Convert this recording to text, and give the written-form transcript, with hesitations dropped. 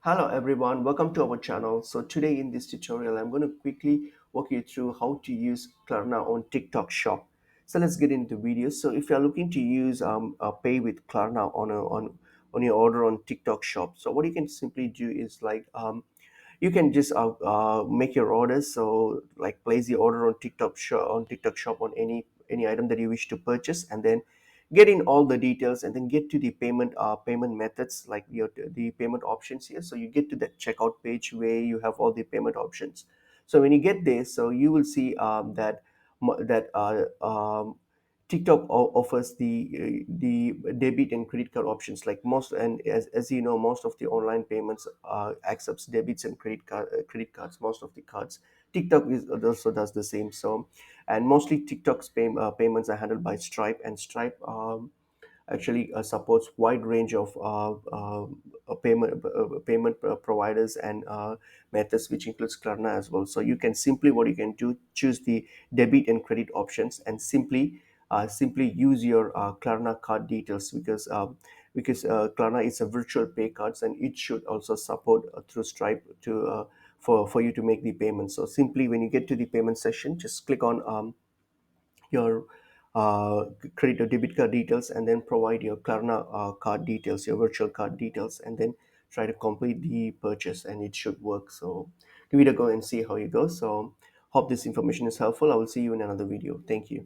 Hello everyone, welcome to our channel. So today in this tutorial, I'm going to quickly walk you through how to use Klarna on TikTok Shop. So let's get into the video. So if you're looking to use pay with Klarna on your order on TikTok Shop, so what you can simply do is you can just make your orders. So like place the order on TikTok Shop on any item that you wish to purchase, and then get in all the details, and then get to the payment methods, like the payment options here. So you get to that checkout page where you have all the payment options. So when you get there, so you will see that TikTok offers the debit and credit card options, like most, and as you know, most of the online payments accepts debits and credit cards. Most of the cards, TikTok also does the same. So, and mostly TikTok's payments are handled by Stripe, and Stripe actually supports wide range of payment providers and methods, which includes Klarna as well. So you can simply, what you can do, choose the debit and credit options, and simply use your Klarna card details, because Klarna is a virtual pay cards, and it should also support through Stripe to for you to make the payment. So simply, when you get to the payment section, just click on your credit or debit card details, and then provide your Klarna card details, your virtual card details, and then try to complete the purchase, and it should work. So give it a go and see how it goes. So hope this information is helpful. I will see you in another video. Thank you.